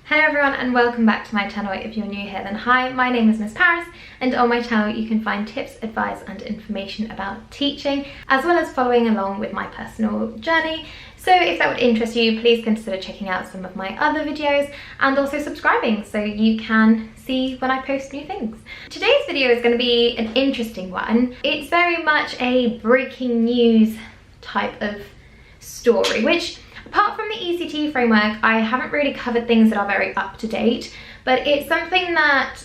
Hello everyone and welcome back to my channel. If you're new here then hi, my name is Miss Paris and on my channel you can find tips, advice and information about teaching as well as following along with my personal journey. So if that would interest you, please consider checking out some of my other videos and also subscribing so you can see when I post new things. Today's video is going to be an interesting one. It's very much a breaking news type of story, which apart from the ECT framework, I haven't really covered things that are very up to date, but it's something that,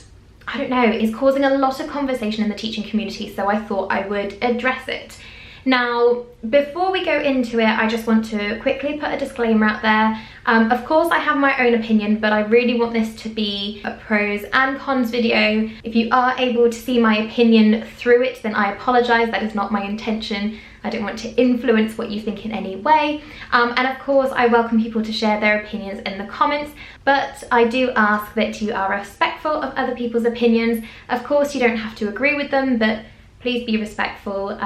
I don't know, is causing a lot of conversation in the teaching community, so I thought I would address it. Now, before we go into it, I just want to quickly put a disclaimer out there. Of course, I have my own opinion, but I really want this to be a pros and cons video. If you are able to see my opinion through it, then I apologise. That is not my intention. I don't want to influence what you think in any way. And of course, I welcome people to share their opinions in the comments, but I do ask that you are respectful of other people's opinions. Of course, you don't have to agree with them, but please be respectful.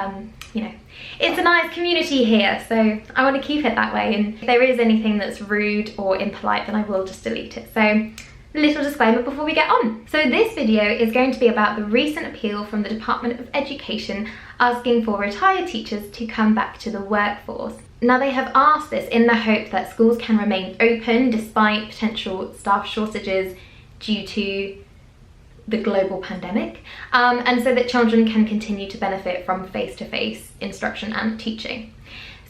You know, it's a nice community here, so I want to keep it that way, and if there is anything that's rude or impolite, then I will just delete it. So, little disclaimer before we get on. So this video is going to be about the recent appeal from the Department of Education asking for retired teachers to come back to the workforce. Now, they have asked this in the hope that schools can remain open despite potential staff shortages due to the global pandemic, and so that children can continue to benefit from face-to-face instruction and teaching.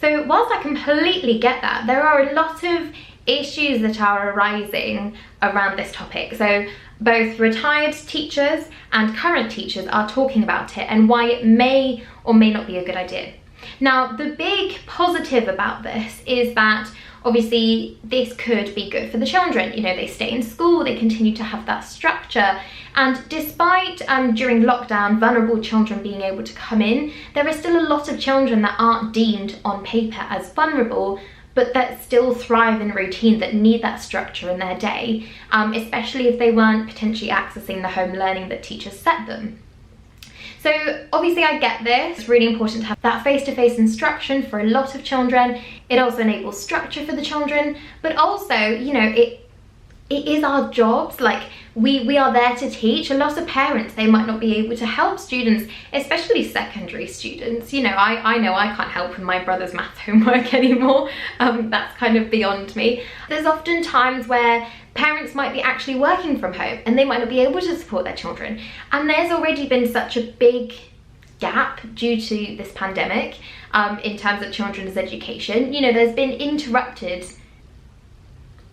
So whilst I completely get that, there are a lot of issues that are arising around this topic. So both retired teachers and current teachers are talking about it and why it may or may not be a good idea. Now, the big positive about this is that obviously this could be good for the children. You know, they stay in school, they continue to have that structure, and despite during lockdown vulnerable children being able to come in, there are still a lot of children that aren't deemed on paper as vulnerable, but that still thrive in routine, that need that structure in their day, especially if they weren't potentially accessing the home learning that teachers set them. So obviously I get this. It's really important to have that face-to-face instruction for a lot of children. It also enables structure for the children, but also, you know, it is our jobs. Like, we are there to teach. A lot of parents, they might not be able to help students, especially secondary students. You know I can't help with my brother's math homework anymore. That's kind of beyond me. There's often times where parents might be actually working from home and they might not be able to support their children. And there's already been such a big gap due to this pandemic in terms of children's education. You know, there's been interrupted,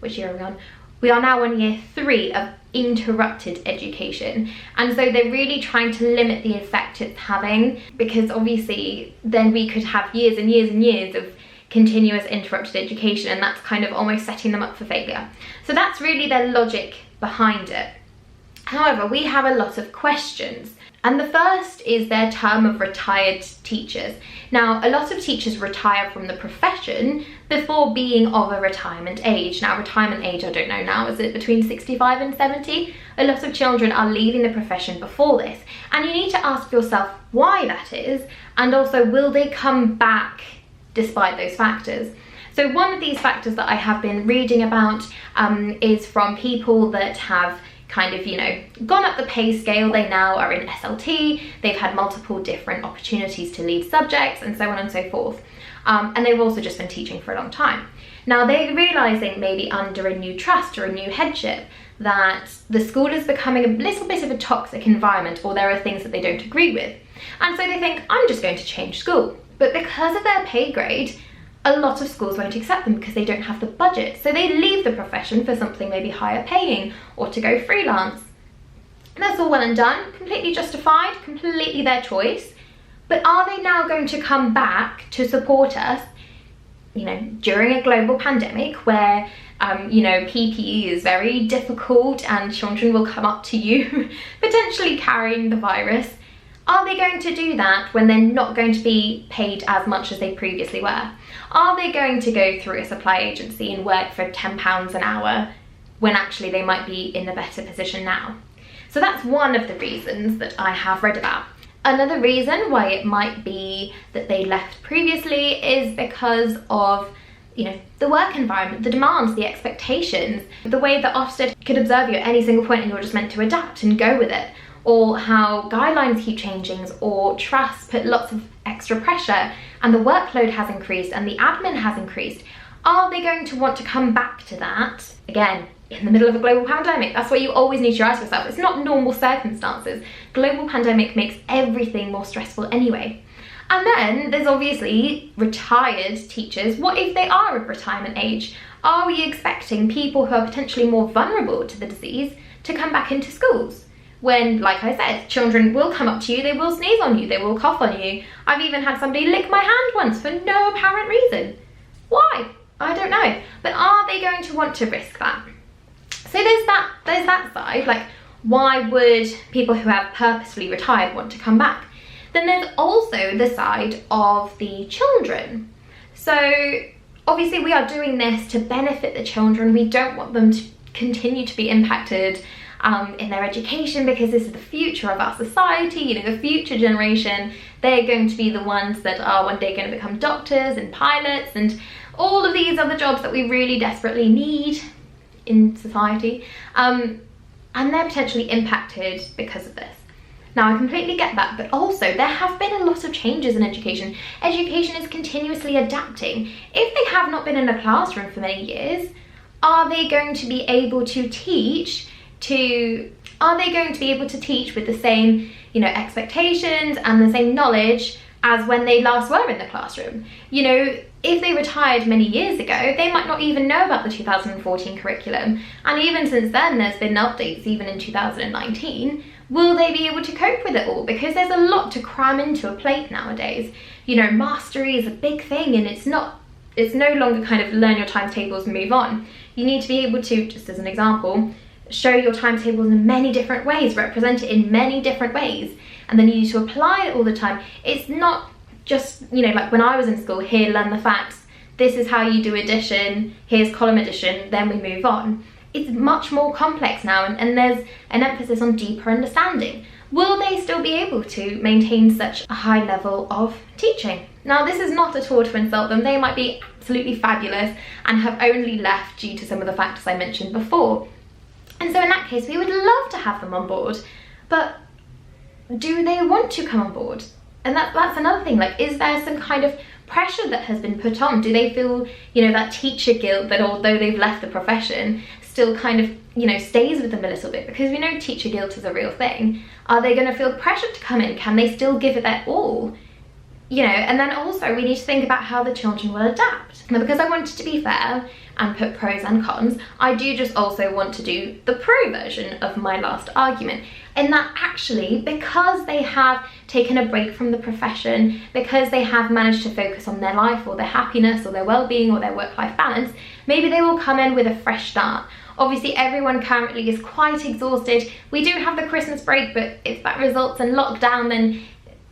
which year are we on? We are now on year 3 of interrupted education, and so they're really trying to limit the effect it's having, because obviously then we could have years and years and years of continuous interrupted education, and that's kind of almost setting them up for failure. So that's really their logic behind it. However, we have a lot of questions, and the first is their term of retired teachers. Now, a lot of teachers retire from the profession before being of a retirement age. Now, retirement age, I don't know now, is it between 65 and 70? A lot of children are leaving the profession before this, and you need to ask yourself why that is, and also will they come back despite those factors? So one of these factors that I have been reading about is from people that have kind of, you know, gone up the pay scale. They now are in SLT, they've had multiple different opportunities to lead subjects and so on and so forth. And they've also just been teaching for a long time. Now they're realising, maybe under a new trust or a new headship, that the school is becoming a little bit of a toxic environment, or there are things that they don't agree with. And so they think, I'm just going to change school. But because of their pay grade, a lot of schools won't accept them because they don't have the budget. So they leave the profession for something maybe higher paying or to go freelance. And that's all well and done, completely justified, completely their choice. But are they now going to come back to support us, you know, during a global pandemic where, you know, PPE is very difficult and children will come up to you potentially carrying the virus? Are they going to do that when they're not going to be paid as much as they previously were? Are they going to go through a supply agency and work for £10 an hour when actually they might be in a better position now? So that's one of the reasons that I have read about. Another reason why it might be that they left previously is because of you know, the work environment, the demands, the expectations, the way that Ofsted could observe you at any single point and you're just meant to adapt and go with it, or how guidelines keep changing, or trusts put lots of extra pressure and the workload has increased and the admin has increased. Are they going to want to come back to that again in the middle of a global pandemic? That's what you always need to ask yourself. It's not normal circumstances. Global pandemic makes everything more stressful anyway. And then there's obviously retired teachers. What if they are of retirement age? Are we expecting people who are potentially more vulnerable to the disease to come back into schools? When, like I said, children will come up to you, they will sneeze on you, they will cough on you. I've even had somebody lick my hand once for no apparent reason. Why? I don't know. But are they going to want to risk that? So there's that side, like, why would people who have purposefully retired want to come back? Then there's also the side of the children. So obviously we are doing this to benefit the children. We don't want them to continue to be impacted in their education, because this is the future of our society, you know, the future generation. They're going to be the ones that are one day going to become doctors and pilots and all of these other jobs that we really desperately need in society, and they're potentially impacted because of this. Now, I completely get that, but also there have been a lot of changes in education. Education is continuously adapting. If they have not been in a classroom for many years, are they going to be able to teach with the same, you know, expectations and the same knowledge as when they last were in the classroom? You know, if they retired many years ago, they might not even know about the 2014 curriculum. And even since then, there's been updates even in 2019. Will they be able to cope with it all? Because there's a lot to cram into a plate nowadays. You know, mastery is a big thing, and it's no longer kind of learn your timetables and move on. You need to be able to, just as an example, show your timetables in many different ways, represent it in many different ways, and then you need to apply it all the time. It's not just, you know, like when I was in school, here, learn the facts, this is how you do addition, here's column addition, then we move on. It's much more complex now, and there's an emphasis on deeper understanding. Will they still be able to maintain such a high level of teaching? Now, this is not at all to insult them. They might be absolutely fabulous and have only left due to some of the factors I mentioned before. And so in that case, we would love to have them on board, but do they want to come on board? And that's another thing. Like, is there some kind of pressure that has been put on? Do they feel, you know, that teacher guilt that although they've left the profession still kind of, you know, stays with them a little bit? Because we know teacher guilt is a real thing. Are they going to feel pressured to come in? Can they still give it their all? You know, and then also we need to think about how the children will adapt. Now, because I wanted to be fair and put pros and cons, I do just also want to do the pro version of my last argument. And that actually, because they have taken a break from the profession, because they have managed to focus on their life or their happiness or their well-being or their work-life balance, maybe they will come in with a fresh start. Obviously, everyone currently is quite exhausted. We do have the Christmas break, but if that results in lockdown, then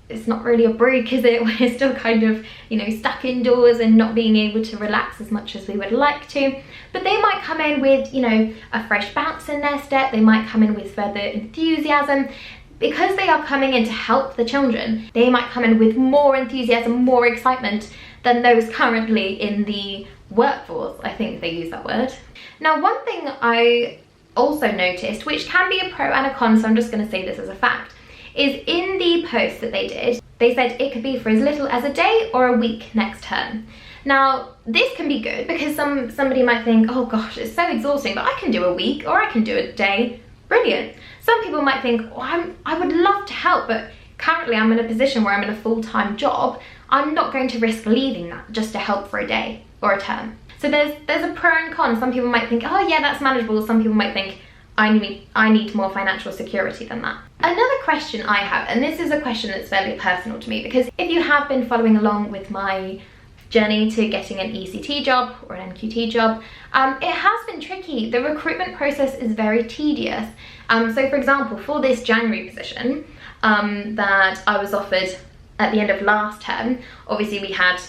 it's not really a break, is it? We're still kind of, you know, stuck indoors and not being able to relax as much as we would like to. But they might come in with, you know, a fresh bounce in their step. They might come in with further enthusiasm. Because they are coming in to help the children, they might come in with more enthusiasm, more excitement than those currently in the workforce. I think they use that word. Now, one thing I also noticed, which can be a pro and a con, so I'm just going to say this as a fact, is in the post that they did, they said it could be for as little as a day or a week next term. Now, this can be good because somebody might think, oh gosh, it's so exhausting, but I can do a week or I can do a day. Brilliant. Some people might think, oh, I would love to help, but currently I'm in a position where I'm in a full-time job. I'm not going to risk leaving that just to help for a day or a term. So there's a pro and con. Some people might think, oh yeah, that's manageable. Some people might think, I need more financial security than that. Another question I have, and this is a question that's fairly personal to me, because if you have been following along with my journey to getting an ECT job or an NQT job, it has been tricky. The recruitment process is very tedious. So for example, for this January position that I was offered at the end of last term, obviously we had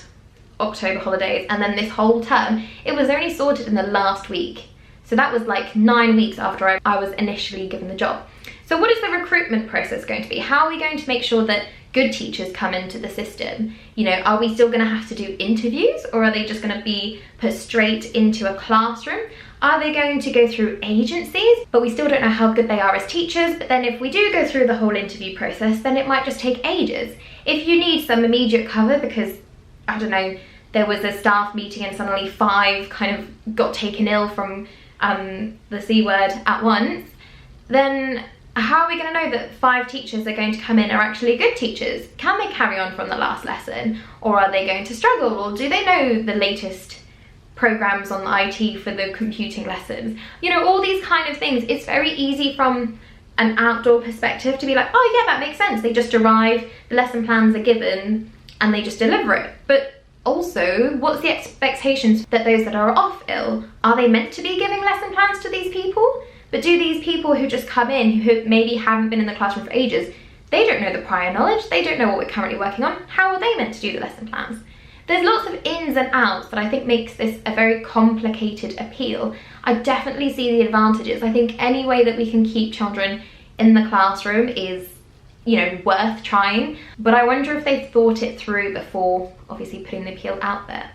October holidays, and then this whole term, it was only sorted in the last week. So that was like 9 weeks after I was initially given the job. So what is the recruitment process going to be? How are we going to make sure that good teachers come into the system? You know, are we still going to have to do interviews, or are they just going to be put straight into a classroom? Are they going to go through agencies? But we still don't know how good they are as teachers. But then if we do go through the whole interview process, then it might just take ages. If you need some immediate cover because, I don't know, there was a staff meeting and suddenly 5 kind of got taken ill from the C word at once, then how are we going to know that 5 teachers are going to come in are actually good teachers? Can they carry on from the last lesson, or are they going to struggle, or do they know the latest programs on the IT for the computing lessons? You know, all these kind of things. It's very easy from an outdoor perspective to be like, oh yeah, that makes sense. They just arrive, the lesson plans are given, and they just deliver it. But also, what's the expectations that those that are off ill, are they meant to be giving lesson plans to these people? But do these people who just come in, who maybe haven't been in the classroom for ages, they don't know the prior knowledge, they don't know what we're currently working on, how are they meant to do the lesson plans? There's lots of ins and outs that I think makes this a very complicated appeal. I definitely see the advantages. I think any way that we can keep children in the classroom is, you know, worth trying, but I wonder if they've thought it through before obviously putting the appeal out there.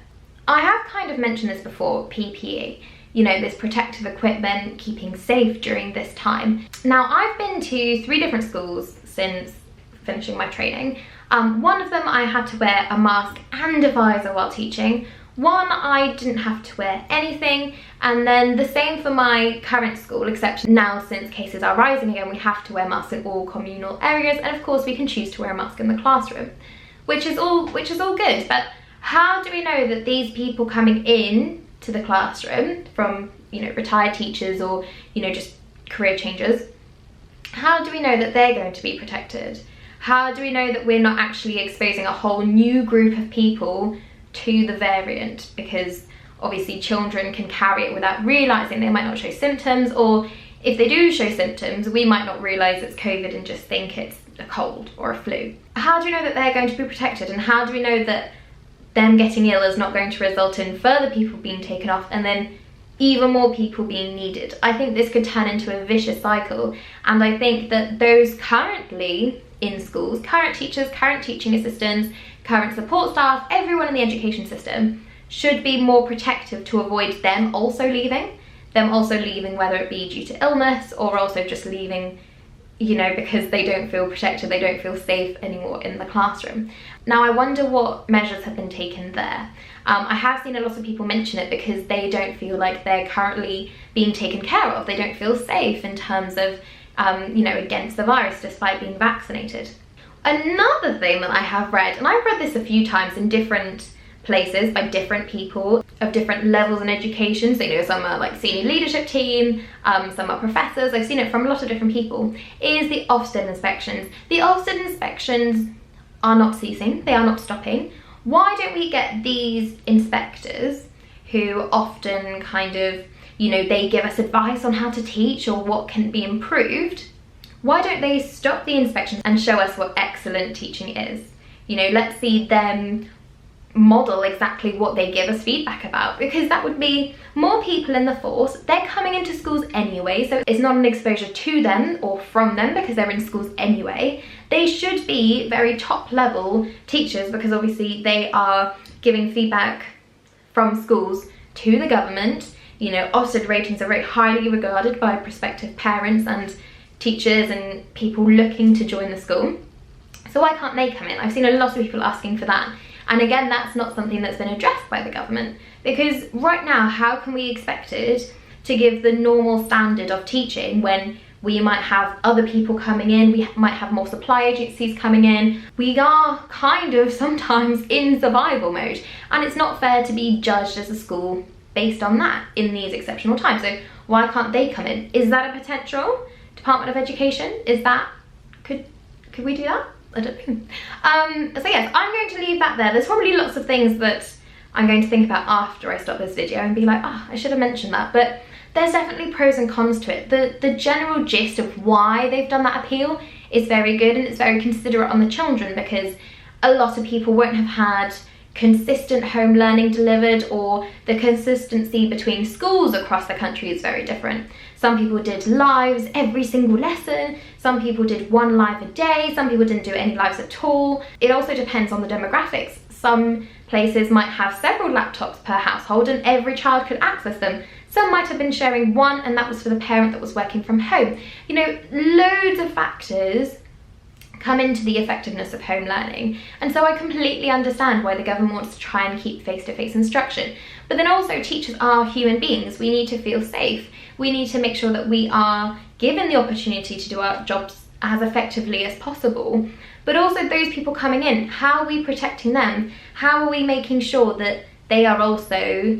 I have kind of mentioned this before, PPE, you know, this protective equipment, keeping safe during this time. Now, I've been to 3 different schools since finishing my training. One of them I had to wear a mask and a visor while teaching. One I didn't have to wear anything, and then the same for my current school, except now since cases are rising again, we have to wear masks in all communal areas, and of course we can choose to wear a mask in the classroom, which is all good. But how do we know that these people coming in to the classroom from, you know, retired teachers or, you know, just career changers, how do we know that they're going to be protected? How do we know that we're not actually exposing a whole new group of people to the variant? Because obviously children can carry it without realising. They might not show symptoms, or if they do show symptoms, we might not realise it's COVID and just think it's a cold or a flu. How do we know that they're going to be protected, and how do we know that them getting ill is not going to result in further people being taken off and then even more people being needed? I think this could turn into a vicious cycle, and I think that those currently in schools, current teachers, current teaching assistants, current support staff, everyone in the education system should be more protective to avoid them also leaving, whether it be due to illness or also just leaving, you know, because they don't feel protected, they don't feel safe anymore in the classroom. Now, I wonder what measures have been taken there. I have seen a lot of people mention it because they don't feel like they're currently being taken care of. They don't feel safe in terms of, you know, against the virus despite being vaccinated. Another thing that I have read, and I've read this a few times in different places by different people of different levels in education, so, you know, some are like senior leadership team, some are professors, I've seen it from a lot of different people, is the Ofsted inspections. The Ofsted inspections are not ceasing, they are not stopping. Why don't we get these inspectors who often kind of, you know, they give us advice on how to teach or what can be improved? Why don't they stop the inspections and show us what excellent teaching is? You know, let's see them model exactly what they give us feedback about, because that would be more people in the force. They're coming into schools anyway, so it's not an exposure to them or from them because they're in schools anyway. They should be very top level teachers because obviously they are giving feedback from schools to the government. You know, Ofsted ratings are very highly regarded by prospective parents and teachers and people looking to join the school. So why can't they come in? I've seen a lot of people asking for that. And again, that's not something that's been addressed by the government, because right now, how can we expect it to give the normal standard of teaching when we might have other people coming in, we might have more supply agencies coming in? We are kind of sometimes in survival mode, and it's not fair to be judged as a school based on that in these exceptional times. So why can't they come in? Is that a potential? Department of Education, is that, could we do that? I don't know. So yes, I'm going to leave that there. There's probably lots of things that I'm going to think about after I stop this video and be like, oh, I should have mentioned that. But there's definitely pros and cons to it. The general gist of why they've done that appeal is very good, and it's very considerate on the children, because a lot of people won't have had, consistent home learning delivered, or the consistency between schools across the country is very different. Some people did lives every single lesson, some people did 1 live a day, some people didn't do any lives at all. It also depends on the demographics. Some places might have several laptops per household and every child could access them. Some might have been sharing one and that was for the parent that was working from home. You know, loads of factors come into the effectiveness of home learning, and so I completely understand why the government wants to try and keep face-to-face instruction. But then also, teachers are human beings. We need to feel safe. We need to make sure that we are given the opportunity to do our jobs as effectively as possible. But also those people coming in, how are we protecting them? How are we making sure that they are also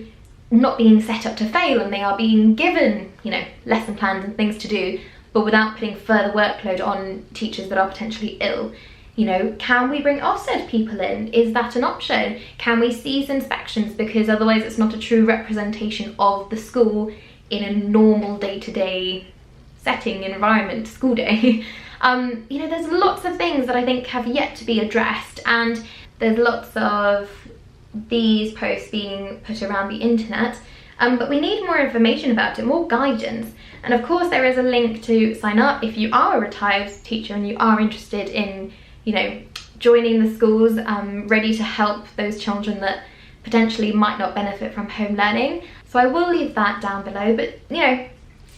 not being set up to fail and they are being given, you know, lesson plans and things to do, but without putting further workload on teachers that are potentially ill? You know, can we bring Ofsted people in? Is that an option? Can we cease inspections, because otherwise it's not a true representation of the school in a normal day-to-day setting, environment, school day? You know, there's lots of things that I think have yet to be addressed, and there's lots of these posts being put around the internet. But we need more information about it, more guidance. And of course there is a link to sign up if you are a retired teacher and you are interested in, you know, joining the schools, ready to help those children that potentially might not benefit from home learning. So I will leave that down below, but you know,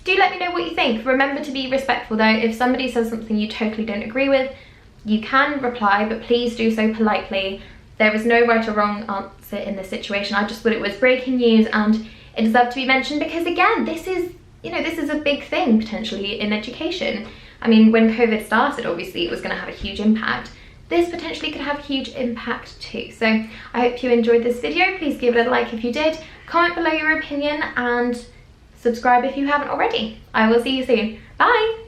do let me know what you think. Remember to be respectful though. If somebody says something you totally don't agree with, you can reply, but please do so politely. There is no right or wrong answer in this situation. I just thought it was breaking news and it deserved to be mentioned because, again, this is, you know, this is a big thing potentially in education. I mean, when COVID started, obviously it was going to have a huge impact. This potentially could have a huge impact too. So I hope you enjoyed this video. Please give it a like if you did, comment below your opinion and subscribe if you haven't already. I will see you soon. Bye.